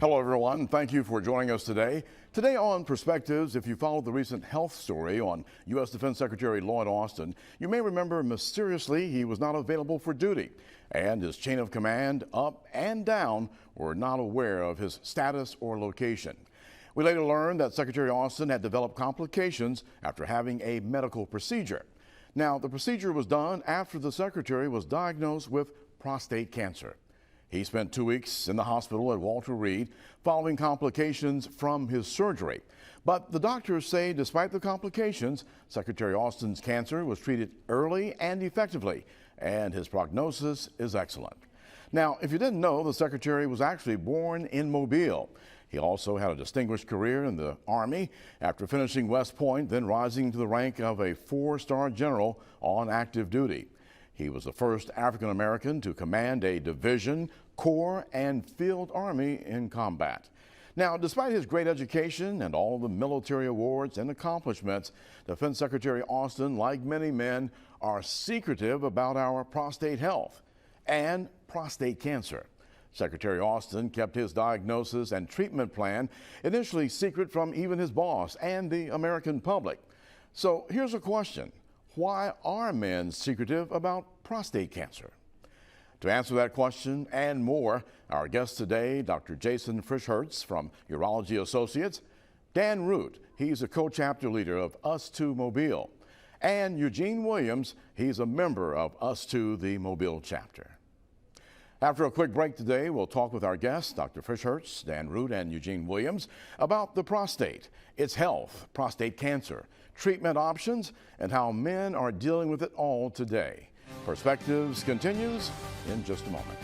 Hello, everyone. Thank you for joining us today. Today on Perspectives, if you followed the recent health story on U.S. Defense Secretary Lloyd Austin, you may remember mysteriously he was not available for duty, and his chain of command up and down were not aware of his status or location. We later learned that Secretary Austin had developed complications after having a medical procedure. Now, the procedure was done after the secretary was diagnosed with prostate cancer. He spent 2 weeks in the hospital at Walter Reed following complications from his surgery. But the doctors say despite the complications, Secretary Austin's cancer was treated early and effectively, and his prognosis is excellent. Now, if you didn't know, the secretary was actually born in Mobile. He also had a distinguished career in the Army after finishing West Point, then rising to the rank of a 4-star general on active duty. He was the first African American to command a division, corps, and field army in combat. Now, despite his great education and all the military awards and accomplishments, Defense Secretary Austin, like many men, are secretive about our prostate health and prostate cancer. Secretary Austin kept his diagnosis and treatment plan initially secret from even his boss and the American public. So here's a question. Why are men secretive about prostate cancer? To answer that question and more, our guest today, Dr. Jason Frischhertz from Urology Associates, Dan Root, he's a co-chapter leader of Us Too Mobile, and Eugene Williams, he's a member of Us Too, the Mobile chapter. After a quick break today, we'll talk with our guests, Dr. Frischhertz, Dan Root, and Eugene Williams, about the prostate, its health, prostate cancer, treatment options, and how men are dealing with it all today. Perspectives continues in just a moment.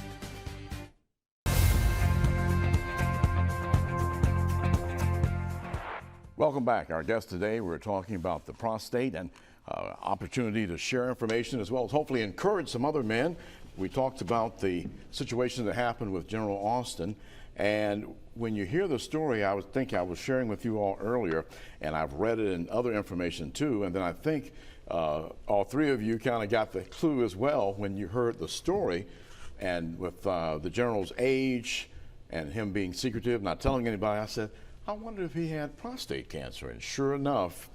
Welcome back. Our guest today, we're talking about the prostate and opportunity to share information as well as hopefully encourage some other men. We talked about the situation that happened with General Austin, and when you hear the story, I was sharing with you all earlier, and I've read it in other information too, and then I think all three of you kind of got the clue as well when you heard the story, and with the general's age and him being secretive, not telling anybody, I said, I wonder if he had prostate cancer, and sure enough,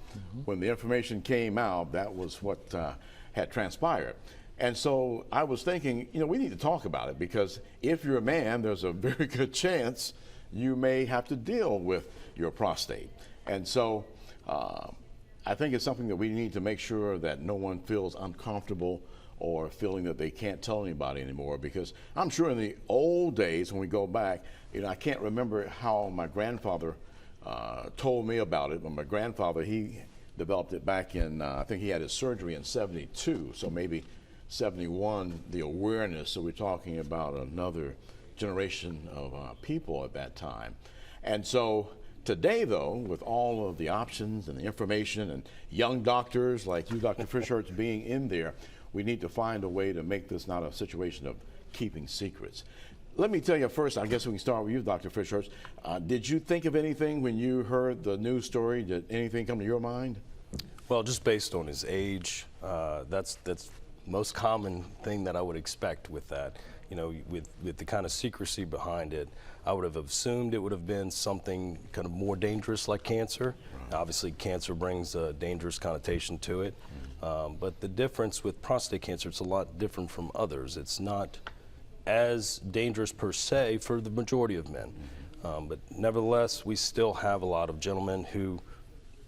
when the information came out, that was what had transpired. And so I was thinking, we need to talk about it because if you're a man, there's a very good chance you may have to deal with your prostate. And so I think it's something that we need to make sure that no one feels uncomfortable or feeling that they can't tell anybody anymore, because I'm sure in the old days when we go back, I can't remember how my grandfather told me about it, but my grandfather, he developed it back in, I think he had his surgery in '72, so maybe 71, the awareness. So we're talking about another generation of people at that time. And so today, though, with all of the options and the information and young doctors like you, Dr. Frischhertz, being in there, we need to find a way to make this not a situation of keeping secrets. Let me tell you first, I guess we can start with you, Dr. Frischhertz. Did you think of anything when you heard the news story? Did anything come to your mind? Well, just based on his age, that's most common thing that I would expect with that. With the kind of secrecy behind it, I would have assumed it would have been something kind of more dangerous like cancer. Right. Obviously, cancer brings a dangerous connotation to it. But the difference with prostate cancer, it's a lot different from others. It's not as dangerous per se for the majority of men. But nevertheless, we still have a lot of gentlemen who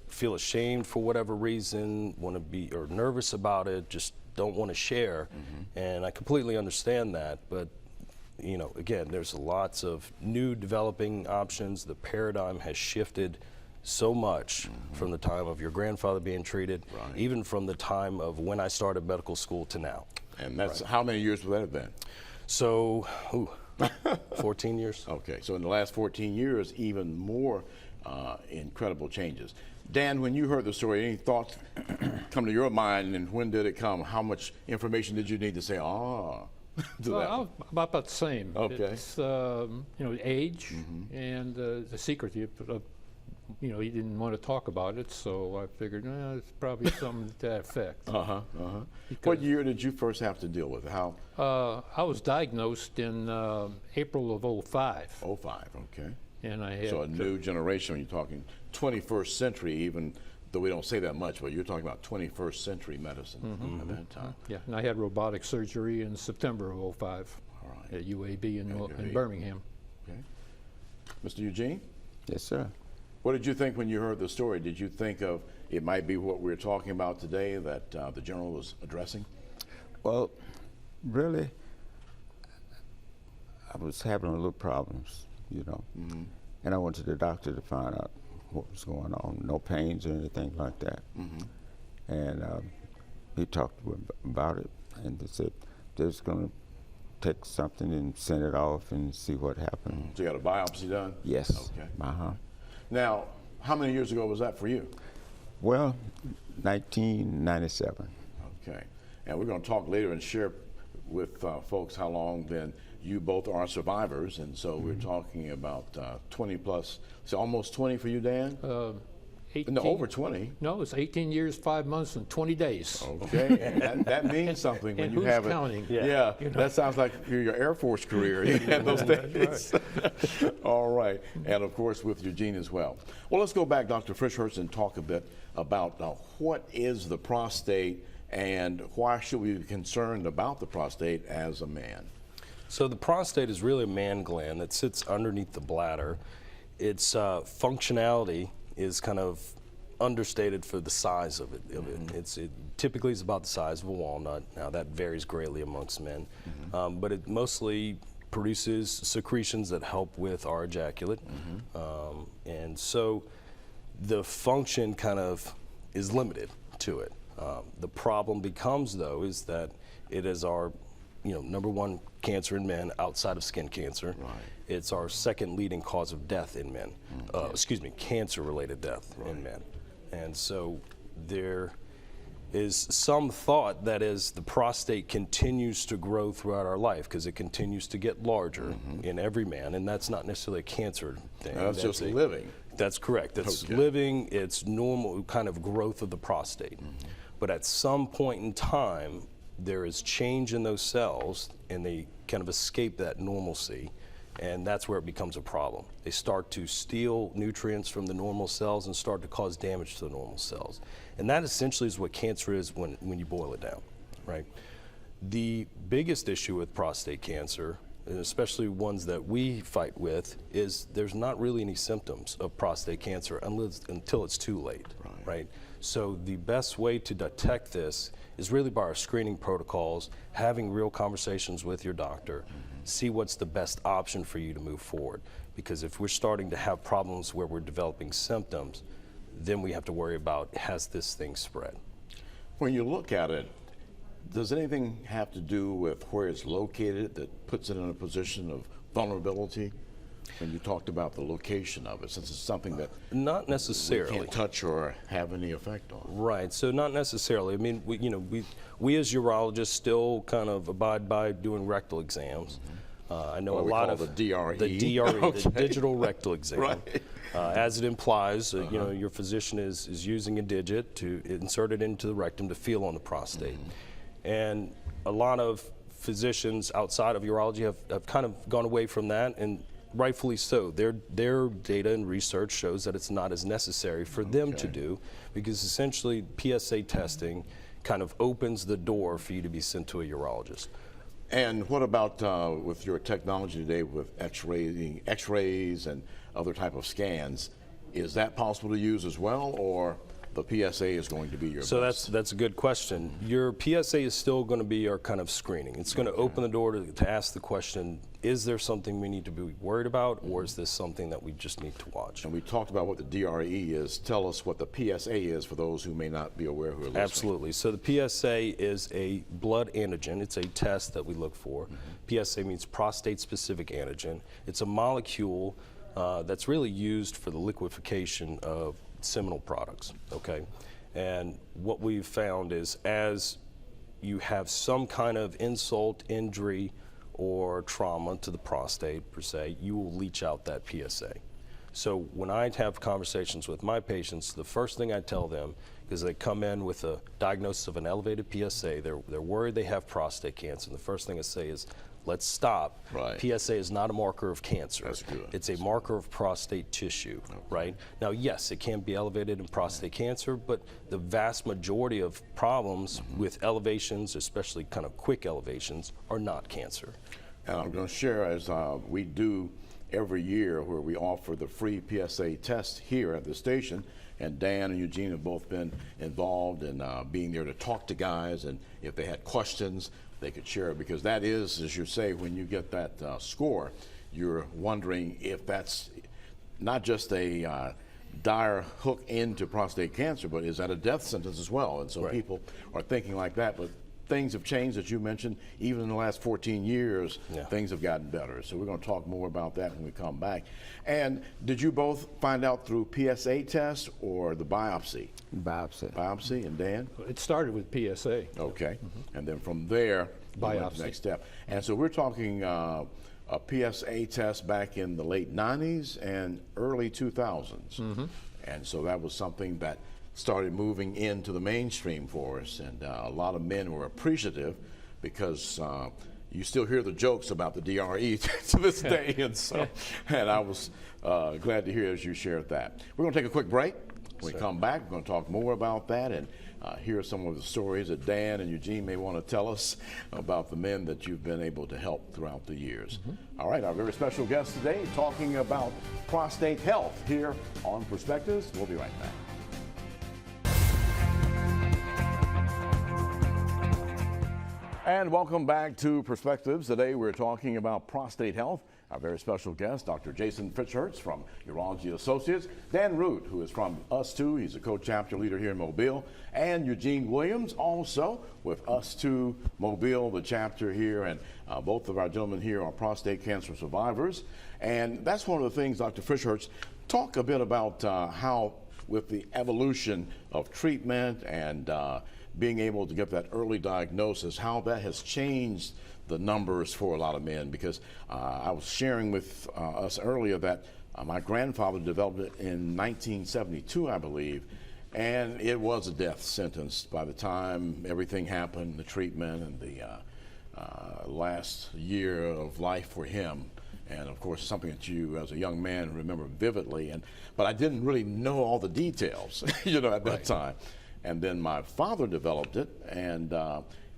feel ashamed for whatever reason, want to be or nervous about it, just don't want to share. And I completely understand that, but again, there's lots of new developing options. The paradigm has shifted so much from the time of your grandfather being treated, right, even from the time of when I started medical school to now. And that's right. How many years would that have been? So, 14 years. Okay, so in the last 14 years, even more incredible changes. Dan, when you heard the story, any thoughts come to your mind, and when did it come? How much information did you need to say, Well, about the same. Okay. It's age and the secrecy of you know, he didn't want to talk about it, so I figured, it's probably something to that effect. What year did you first have to deal with it? How? I was diagnosed in April of '05. '05, okay. And I had So a new generation, when you're talking 21st century, even though we don't say that much, but you're talking about 21st century medicine at that time. yeah, and I had robotic surgery in September of '05 All right. at UAB in UAB. Birmingham. Okay. Mr. Eugene, Yes, sir. what did you think when you heard the story? Did you think of it might be what we're talking about today that the general was addressing? Well, really, I was having a little problems, you know, and I went to the doctor to find out what was going on. No pains or anything like that. And he talked about it, and they said they're just going to take something and send it off and see what happened. So you got a biopsy done? Yes. Okay. Now, how many years ago was that for you? Well, 1997. Okay. And we're going to talk later and share with folks how long then you both are survivors. And so we're talking about 20 plus, so almost 20 for you, Dan? 18, No, over 20. No, it's 18 years, 5 months, and 20 days. Okay, and that means something when and you who's have counting? it. Yeah, You know? that sounds like your Air Force career. You had those days. All right, and of course with Eugene as well. Well, let's go back, Dr. Frischhurst, and talk a bit about what is the prostate and why should we be concerned about the prostate as a man? So the prostate is really a man gland that sits underneath the bladder. Its functionality is kind of understated for the size of it. It typically is about the size of a walnut. Now that varies greatly amongst men, but it mostly produces secretions that help with our ejaculate, and so the function kind of is limited to it. The problem becomes, though, is that it is our number one cancer in men outside of skin cancer. Right. It's our second leading cause of death in men. Cancer-related death in men. And so there is some thought that as the prostate continues to grow throughout our life, because it continues to get larger in every man, and that's not necessarily a cancer thing. That's just living. That's correct. That's Okay. living. It's normal kind of growth of the prostate. But at some point in time, there is change in those cells, and they kind of escape that normalcy, and that's where it becomes a problem. They start to steal nutrients from the normal cells and start to cause damage to the normal cells. And that essentially is what cancer is when you boil it down, right? The biggest issue with prostate cancer, and especially ones that we fight with, is there's not really any symptoms of prostate cancer until it's too late, right? So the best way to detect this is really by our screening protocols, having real conversations with your doctor, see what's the best option for you to move forward. Because if we're starting to have problems where we're developing symptoms, then we have to worry about, has this thing spread? When you look at it, does anything have to do with where it's located that puts it in a position of vulnerability? When you talked about the location of it, since it's something that Not necessarily. we can't touch or have any effect on. Right, so not necessarily. I mean, we as urologists still kind of abide by doing rectal exams. I know What a we lot call of the DRE. the DRE, Okay. the digital rectal exam. Right. As it implies, your physician is using a digit to insert it into the rectum to feel on the prostate. And a lot of physicians outside of urology have kind of gone away from that, and rightfully so. Their data and research shows that it's not as necessary for them to do, because essentially PSA testing kind of opens the door for you to be sent to a urologist. And what about with your technology today with X-rays and other type of scans? Is that possible to use as well, or the PSA is going to be your So best? that's a good question. Your PSA is still going to be our kind of screening. It's going to open the door to ask the question, is there something we need to be worried about, or is this something that we just need to watch? And we talked about what the DRE is. Tell us what the PSA is for those who may not be aware who are listening. Absolutely. So the PSA is a blood antigen. It's a test that we look for. PSA means prostate-specific antigen. It's a molecule that's really used for the liquefaction of seminal products, okay? And what we've found is as you have some kind of insult, injury, or trauma to the prostate, per se, you will leach out that PSA. So when I have conversations with my patients, the first thing I tell them is they come in with a diagnosis of an elevated PSA. They're worried they have prostate cancer. And the first thing I say is, let's stop. Right. PSA is not a marker of cancer. That's good. It's a marker of prostate tissue, right? Now, yes, it can be elevated in prostate cancer, but the vast majority of problems with elevations, especially kind of quick elevations, are not cancer. And I'm going to share, as we do every year, where we offer the free PSA test here at the station. And Dan and Eugene have both been involved in being there to talk to guys, and if they had questions, they could share it, because that is, as you say, when you get that score, you're wondering if that's not just a dire hook into prostate cancer, but is that a death sentence as well? And so people are thinking like that, but things have changed, as you mentioned. Even in the last 14 years, things have gotten better. So we're going to talk more about that when we come back. And did you both find out through PSA test or the biopsy? Biopsy. Biopsy, and Dan? It started with PSA. Okay. And then from there, Biopsy. the next step. And so we're talking a PSA test back in the late 90s and early 2000s. And so that was something that started moving into the mainstream for us, and a lot of men were appreciative, because you still hear the jokes about the DRE to this day, and so, and I was glad to hear as you shared that. We're going to take a quick break. When we come back, we're going to talk more about that and hear some of the stories that Dan and Eugene may want to tell us about the men that you've been able to help throughout the years. All right, our very special guest today talking about prostate health here on Perspectives. We'll be right back. And welcome back to Perspectives. Today we're talking about prostate health. Our very special guest, Dr. Jason Fitzhertz from Urology Associates, Dan Root, who is from Us Too. He's a co-chapter leader here in Mobile, and Eugene Williams, also with Us Too Mobile, the chapter here, and both of our gentlemen here are prostate cancer survivors. And that's one of the things, Dr. Fitzhertz, talk a bit about how, with the evolution of treatment and being able to get that early diagnosis, how that has changed the numbers for a lot of men. Because I was sharing with us earlier that my grandfather developed it in 1972, I believe, and it was a death sentence by the time everything happened, the treatment and the last year of life for him. And of course, something that you, as a young man, remember vividly. But I didn't really know all the details, at that time. And then my father developed it, and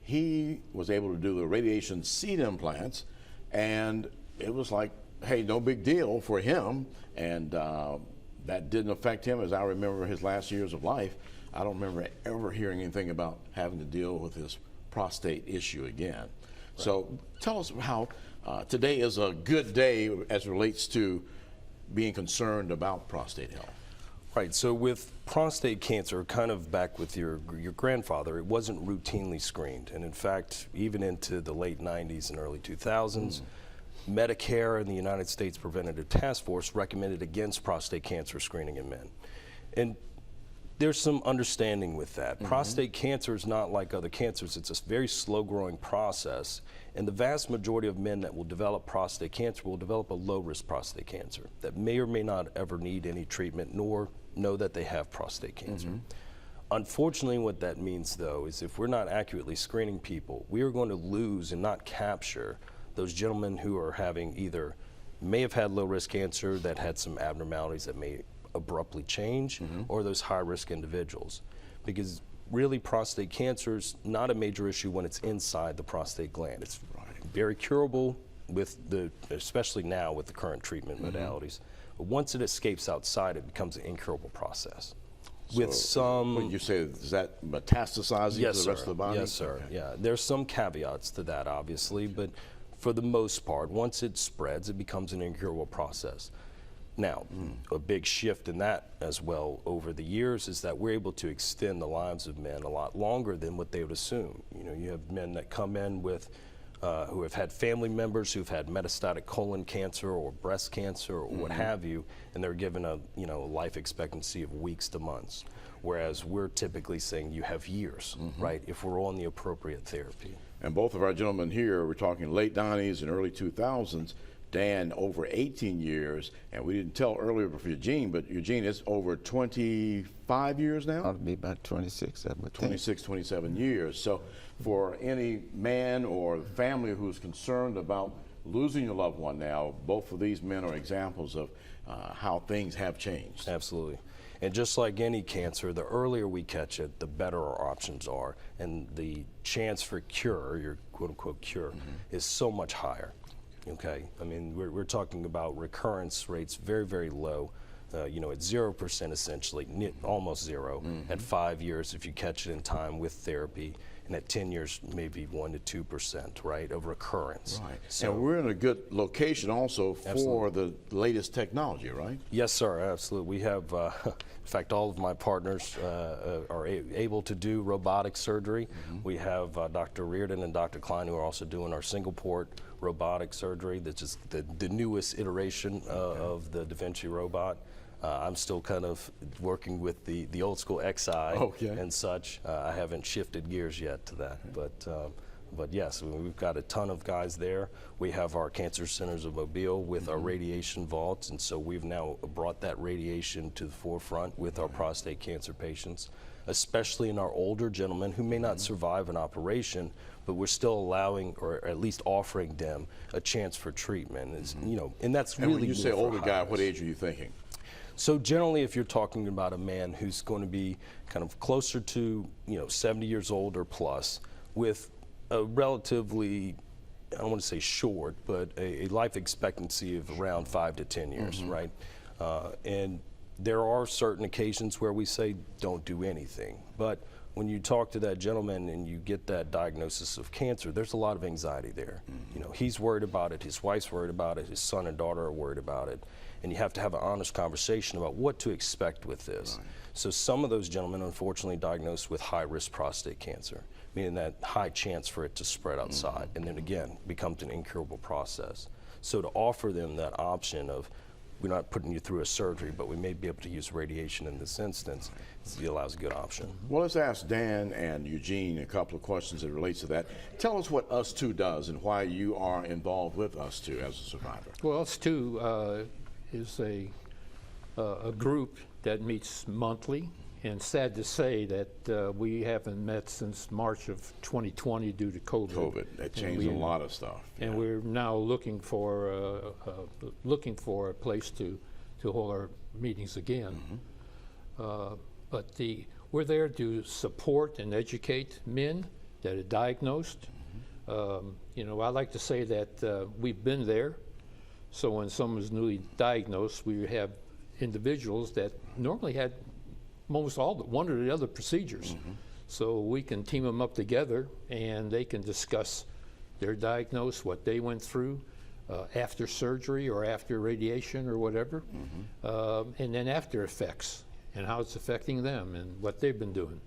he was able to do the radiation seed implants, and it was like, hey, no big deal for him. And that didn't affect him, as I remember his last years of life. I don't remember ever hearing anything about having to deal with his prostate issue again. Right. So tell us how today is a good day as it relates to being concerned about prostate health. Right, so with prostate cancer, kind of back with your grandfather, it wasn't routinely screened. And in fact, even into the late 90s and early 2000s, Medicare and the United States Preventative Task Force recommended against prostate cancer screening in men. And there's some understanding with that. Prostate cancer is not like other cancers. It's a very slow-growing process. And the vast majority of men that will develop prostate cancer will develop a low-risk prostate cancer that may or may not ever need any treatment, nor know that they have prostate cancer. Unfortunately, what that means, though, is if we're not accurately screening people, we are going to lose and not capture those gentlemen who are having may have had low-risk cancer that had some abnormalities that may abruptly change, or those high-risk individuals. Because really, prostate cancer is not a major issue when it's inside the prostate gland. It's very curable especially now with the current treatment modalities. But once it escapes outside, it becomes an incurable process. With some, when you say, is that metastasizing to the rest of the body? Yes, sir. Okay. Yeah, there's some caveats to that, obviously, but for the most part, once it spreads, it becomes an incurable process. Now, a big shift in that as well over the years is that we're able to extend the lives of men a lot longer than what they would assume. You have men that come in with who have had family members who've had metastatic colon cancer or breast cancer or what have you, and they're given a life expectancy of weeks to months, whereas we're typically saying you have years, right, if we're on the appropriate therapy. And both of our gentlemen here, we're talking late 90s and early 2000s, Dan over 18 years, and we didn't tell earlier for Eugene, but Eugene, it's over 25 years now? Ought to be about 26, I would think. 26, 27 years. So for any man or family who's concerned about losing your loved one now, both of these men are examples of how things have changed. Absolutely. And just like any cancer, the earlier we catch it, the better our options are. And the chance for cure, your quote unquote cure, is so much higher. Okay, I mean, we're talking about recurrence rates very, very low. You know, at 0% essentially, almost zero. At 5 years, if you catch it in time with therapy, and at 10 years, maybe 1 to 2%, right, of recurrence. Right. So and we're in a good location also for the latest technology, right? yes, sir, absolutely. We have, in fact, all of my partners are able to do robotic surgery. We have Dr. Reardon and Dr. Klein who are also doing our single port robotic surgery. That's just the newest iteration of the Da Vinci robot. I'm still kind of working with the old school XI and such. I haven't shifted gears yet to that, but yes, we've got a ton of guys there. We have our cancer centers of Mobile with our radiation vaults, and so we've now brought that radiation to the forefront with our prostate cancer patients, especially in our older gentlemen who may not survive an operation, but we're still allowing, or at least offering them, a chance for treatment. You know, and that's really. And when you say older guy, what age age are you thinking? So generally, if you're talking about a man who's going to be kind of closer to, 70 years old or plus, with a relatively, I don't want to say short, but a life expectancy of around 5 to 10 years, right? And there are certain occasions where we say don't do anything, but when you talk to that gentleman and you get that diagnosis of cancer, there's a lot of anxiety there. You know, he's worried about it, his wife's worried about it, his son and daughter are worried about it, and you have to have an honest conversation about what to expect with this. Right. So some of those gentlemen unfortunately diagnosed with high-risk prostate cancer, meaning that high chance for it to spread outside, and then again, becomes an incurable process. So to offer them that option of, we're not putting you through a surgery, but we may be able to use radiation in this instance, it allows a good option. Well, let's ask Dan and Eugene a couple of questions that relates to that. Tell us what US2 does and why you are involved with US2 as a survivor. Well, US2 is a group that meets monthly, and sad to say that we haven't met since March of 2020 due to COVID. That changed a lot of stuff. And we're now looking for a place to hold our meetings again. But we're there to support and educate men that are diagnosed. I like to say that we've been there. So when someone's newly diagnosed, we have individuals that normally had almost one or the other procedures. So we can team them up together and they can discuss their diagnosis, what they went through after surgery or after radiation or whatever, and then after effects and how it's affecting them and what they've been doing.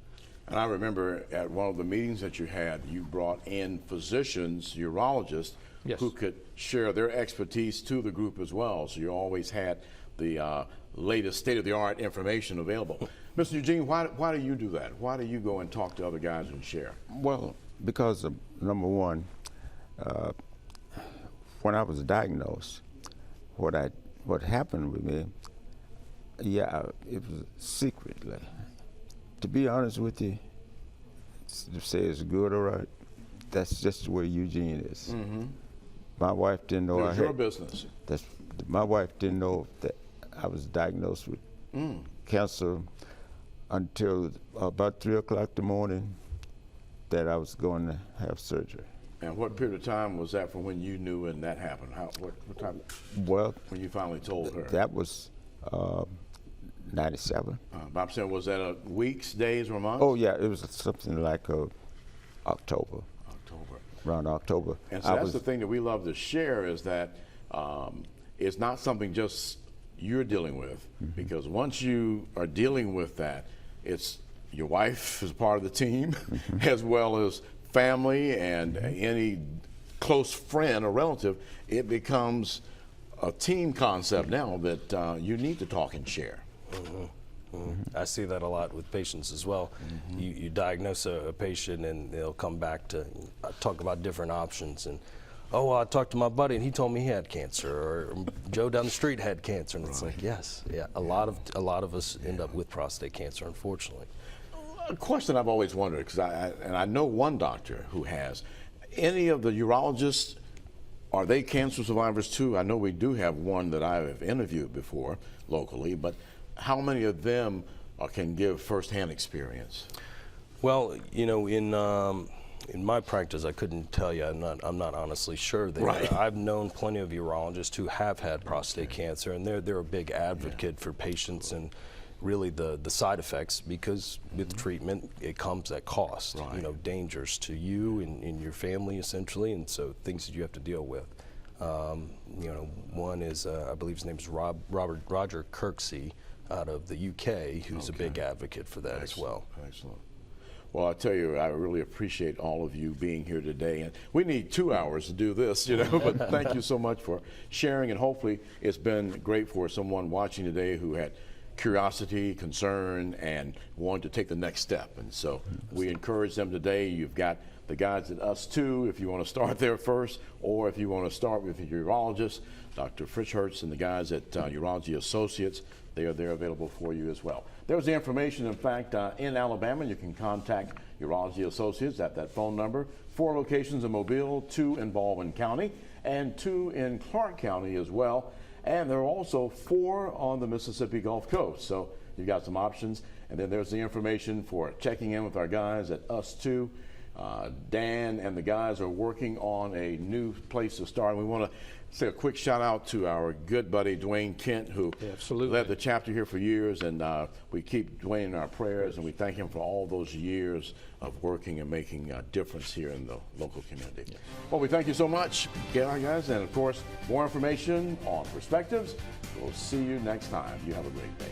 And I remember at one of the meetings that you had, you brought in physicians, urologists, who could share their expertise to the group as well. So you always had the latest state-of-the-art information available. Mr. Eugene, why do you do that? Why do you go and talk to other guys and share? Well, because of, number one, when I was diagnosed, what happened with me, it was secretly. To be honest with you, to say it's good or right, that's just the way Eugene is. My wife didn't know It's your business. My wife didn't know that I was diagnosed with cancer until about 3 o'clock in the morning that I was going to have surgery. And what period of time was that from when you knew and that happened? What time? Well, when you finally told her? That was 97. Bob said, was that weeks, days, or months? Oh yeah, it was something like October. Around October. And so that's the thing that we love to share is that it's not something just you're dealing with, because once you are dealing with that, it's your wife is part of the team, as well as family and any close friend or relative. It becomes a team concept now that you need to talk and share. I see that a lot with patients as well. You diagnose a patient and they'll come back to talk about different options, and oh, I talked to my buddy and he told me he had cancer, or Joe down the street had cancer, and it's like, yes, yeah, a lot of us end up with prostate cancer, unfortunately. A question I've always wondered, because I know one doctor who has. Any of the urologists, are they cancer survivors too? I know we do have one that I have interviewed before locally, but how many of them can give firsthand experience? Well, you know, in my practice, I couldn't tell you. I'm not honestly sure there. Right. I've known plenty of urologists who have had prostate cancer, and they're a big advocate for patients and really the side effects, because with treatment it comes at cost. Right. You know, dangers to you and your family essentially, and so things that you have to deal with. You know, one is I believe his name is Roger Kirksey out of the UK, who's a big advocate for that as well. Excellent. Well, I tell you, I really appreciate all of you being here today. And we need 2 hours to do this, you know, but thank you so much for sharing. And hopefully it's been great for someone watching today who had curiosity, concern, and wanted to take the next step. And so we encourage them today. You've got the guys at Us Too, if you want to start there first, or if you want to start with your urologist, Dr. Frischhertz and the guys at Urology Associates. They are there available for you as well. There's the information. In fact, in Alabama, you can contact Urology Associates at that phone number. 4 locations in Mobile, 2 in Baldwin County, and 2 in Clark County as well. And there are also 4 on the Mississippi Gulf Coast. So you've got some options. And then there's the information for checking in with our guys at Us Too. Dan and the guys are working on a new place to start. And we want to say a quick shout out to our good buddy Dwayne Kent, who led the chapter here for years, and we keep Dwayne in our prayers, and we thank him for all those years of working and making a difference here in the local community. Well, we thank you so much, guys, and of course, more information on Perspectives. We'll see you next time. You have a great day.